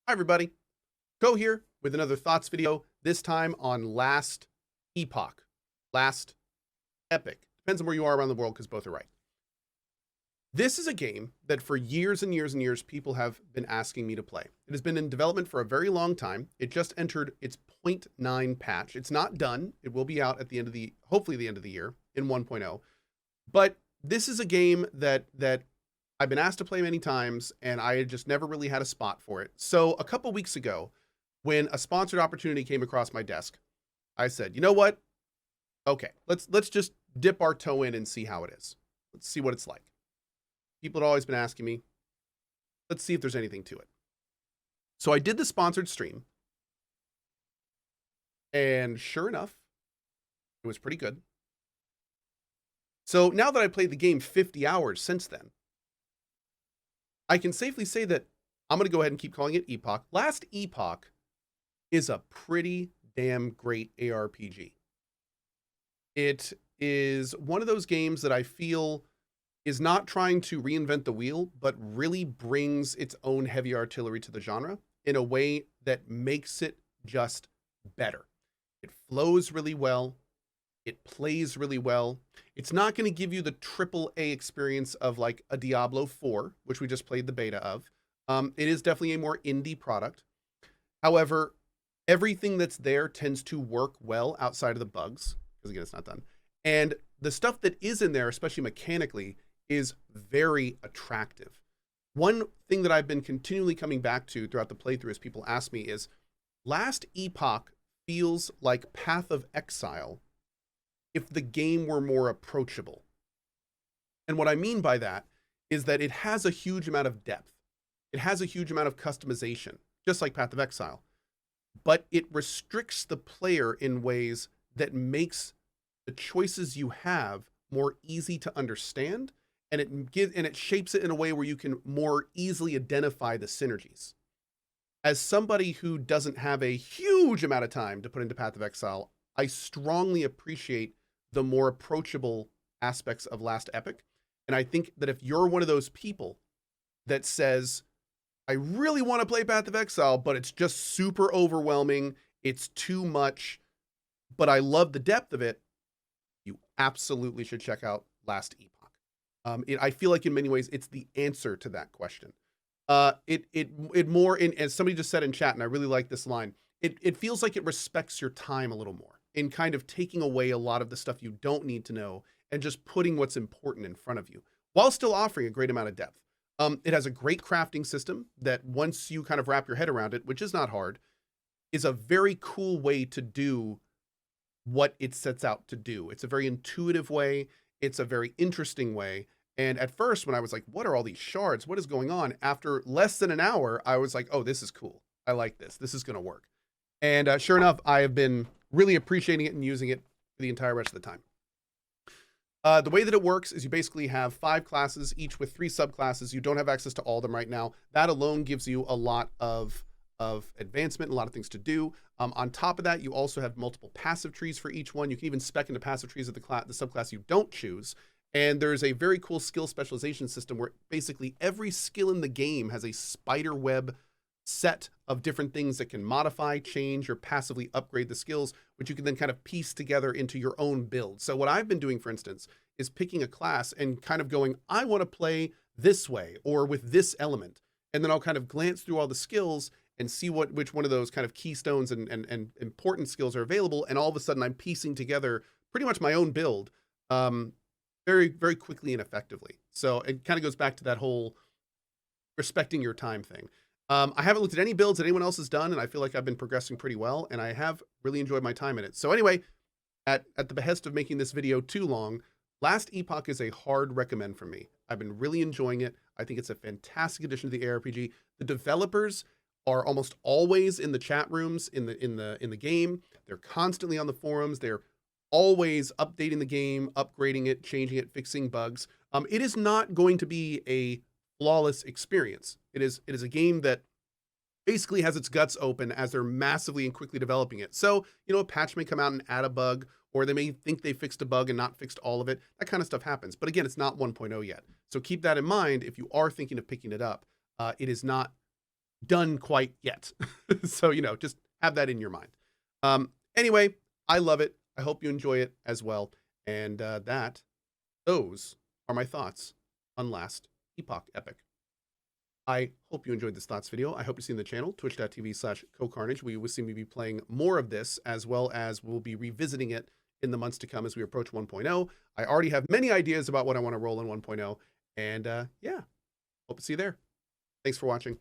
Hi everybody, Cohh here with another thoughts video, this time on Last Epoch, Last Epic. Depends on where you are around the world because both are right. This is a game that for years and years and years people have been asking me to play. It has been in development for a very long time. It just entered its 0.9 patch. It's not done. It will be out at the end of hopefully the end of the year in 1.0. But this is a game that I've been asked to play many times, and I had just never really had a spot for it. So a couple weeks ago, when a sponsored opportunity came across my desk, I said, you know what? Okay, let's just dip our toe in and see how it is. Let's see what it's like. People had always been asking me, let's see if there's anything to it. So I did the sponsored stream, and sure enough, it was pretty good. So now that I played the game 50 hours since then, I can safely say that I'm going to go ahead and keep calling it Epoch. Last Epoch is a pretty damn great ARPG. It is one of those games that I feel is not trying to reinvent the wheel, but really brings its own heavy artillery to the genre in a way that makes it just better. It flows really well. It plays really well. It's not going to give you the AAA experience of like a Diablo 4, which we just played the beta of. It is definitely a more indie product. However, everything that's there tends to work well outside of the bugs, because again, it's not done. And the stuff that is in there, especially mechanically, is very attractive. One thing that I've been continually coming back to throughout the playthrough as people ask me is, Last Epoch feels like Path of Exile if the game were more approachable. And what I mean by that is that it has a huge amount of depth. It has a huge amount of customization, just like Path of Exile. But it restricts the player in ways that makes the choices you have more easy to understand, and it shapes it in a way where you can more easily identify the synergies. As somebody who doesn't have a huge amount of time to put into Path of Exile, I strongly appreciate the more approachable aspects of Last Epic. And I think that if you're one of those people that says, I really want to play Path of Exile, but it's just super overwhelming, it's too much, but I love the depth of it, you absolutely should check out Last Epoch. I feel like in many ways, it's the answer to that question. It more, as somebody just said in chat, and I really like this line, it feels like it respects your time a little more in kind of taking away a lot of the stuff you don't need to know and just putting what's important in front of you while still offering a great amount of depth. It has a great crafting system that once you kind of wrap your head around it, which is not hard, is a very cool way to do what it sets out to do. It's a very intuitive way. It's a very interesting way. And at first, when I was like, what are all these shards? What is going on? After less than an hour, I was like, oh, this is cool. I like this. This is going to work. And sure enough, I have been really appreciating it and using it for the entire rest of the time. The way that it works is you basically have 5 classes, each with 3 subclasses. You don't have access to all of them right now. That alone gives you a lot of advancement, a lot of things to do. On top of that, you also have multiple passive trees for each one. You can even spec into passive trees of the subclass you don't choose. And there's a very cool skill specialization system where basically every skill in the game has a spider web set of different things that can modify, change, or passively upgrade the skills, which you can then kind of piece together into your own build. So what I've been doing, for instance, is picking a class and kind of going, I want to play this way or with this element. And then I'll kind of glance through all the skills and see which one of those kind of keystones and important skills are available. And all of a sudden I'm piecing together pretty much my own build very, very quickly and effectively. So it kind of goes back to that whole respecting your time thing. I haven't looked at any builds that anyone else has done, and I feel like I've been progressing pretty well, and I have really enjoyed my time in it. So anyway, at the behest of making this video too long, Last Epoch is a hard recommend for me. I've been really enjoying it. I think it's a fantastic addition to the ARPG. The developers are almost always in the chat rooms in the game. They're constantly on the forums. They're always updating the game, upgrading it, changing it, fixing bugs. It is not going to be a flawless experience. It is a game that basically has its guts open as they're massively and quickly developing it. So, a patch may come out and add a bug, or they may think they fixed a bug and not fixed all of it. That kind of stuff happens. But again, it's not 1.0 yet. So keep that in mind if you are thinking of picking it up. It is not done quite yet. So, you know, just have that in your mind. Anyway, I love it. I hope you enjoy it as well. And those are my thoughts on last Epoch Epic. I hope you enjoyed this thoughts video. I hope to see you in the channel, twitch.tv/CohhCarnage. We will seem to be playing more of this, as well as we'll be revisiting it in the months to come as we approach 1.0. I already have many ideas about what I want to roll in 1.0. And yeah, hope to see you there. Thanks for watching.